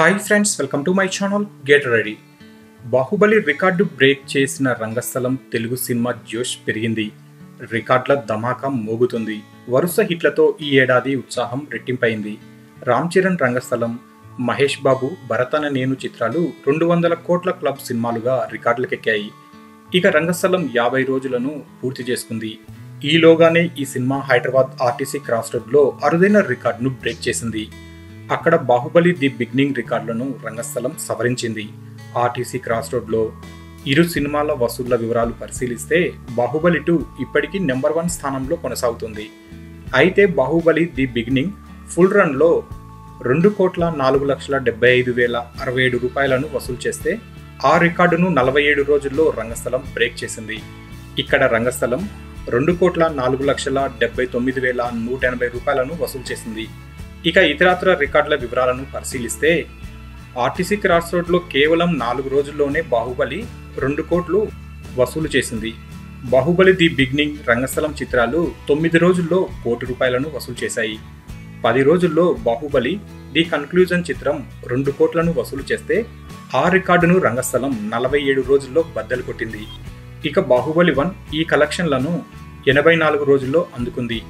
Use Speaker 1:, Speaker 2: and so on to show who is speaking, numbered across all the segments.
Speaker 1: Hi friends, welcome to my channel get ready. Baahubali record break చేసిన రంగస్థలం Telugu cinema జోష్ పెరిగింది. రికార్డుల ధమాకా మోగుతుంది. వరుస హిట్లతో ఈ ఏడాది ఉత్సాహం రెట్టింపైంది. రామ్ చరణ్ రంగస్థలం, మహేష్ బాబు భరత్ అనే నేను చిత్రాలు 200 కోట్ల క్లబ్ సినిమాలుగా రికార్డులకెక్కాయి. ఇక రంగస్థలం 50 రోజులను పూర్తి చేసుకుంది. ఈలోగానే ఈ సినిమా హైదరాబాద్ ఆర్టీసీ క్రాస్ రోడ్లో అరుదైన రికార్డును బ్రేక్ చేసింది. అక్కడ బాహుబలి ది బిగినింగ్ రికార్డులను రంగస్థలం సవరించింది. ఆర్టీసీ క్రాస్ రోడ్లో ఇరు సినిమాల వసూళ్ల వివరాలు పరిశీలిస్తే బాహుబలి 2 ఇప్పటికీ నెంబర్ 1 స్థానంలో కొనసాగుతుంది. అయితే బాహుబలి ది బిగినింగ్ ఫుల్ రన్లో 2,04,75,067 రూపాయలను వసూలు చేస్తే ఆ రికార్డును 47 రోజుల్లో రంగస్థలం బ్రేక్ చేసింది. ఇక్కడ రంగస్థలం 2,04,79,180 రూపాయలను వసూలు చేసింది. ఇక ఇతరత్ర రికార్డుల వివరాలను పరిశీలిస్తే ఆర్టీసీ క్రాస్ రోడ్లో కేవలం 4 రోజుల్లోనే బాహుబలి 2 కోట్లు వసూలు చేసింది. బాహుబలి ది బిగినింగ్, రంగస్థలం చిత్రాలు 9 రోజుల్లో 1 కోటి రూపాయలను వసూలు చేశాయి. 10 రోజుల్లో బాహుబలి ది కన్క్లూజన్ చిత్రం 2 కోట్లను వసూలు చేస్తే ఆ రికార్డును రంగస్థలం 47 రోజుల్లో బద్దలు కొట్టింది. ఇక బాహుబలి 1 ఈ కలెక్షన్లను 84 రోజుల్లో అందుకుంది.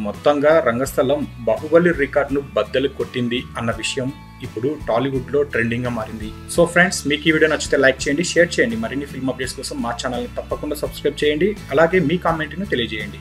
Speaker 1: మొత్తంగా రంగస్థలం బాహుబలి రికార్డును బద్దలు కొట్టింది అన్న విషయం ఇప్పుడు టాలీవుడ్లో ట్రెండింగ్గా మారింది. సో ఫ్రెండ్స్, మీకు ఈ వీడియో నచ్చితే లైక్ చేయండి, షేర్ చేయండి. మరిన్ని ఫిల్మ్ అప్డేట్స్ కోసం మా ఛానల్ని తప్పకుండా సబ్స్క్రైబ్ చేయండి. అలాగే మీ కామెంట్ను తెలియజేయండి.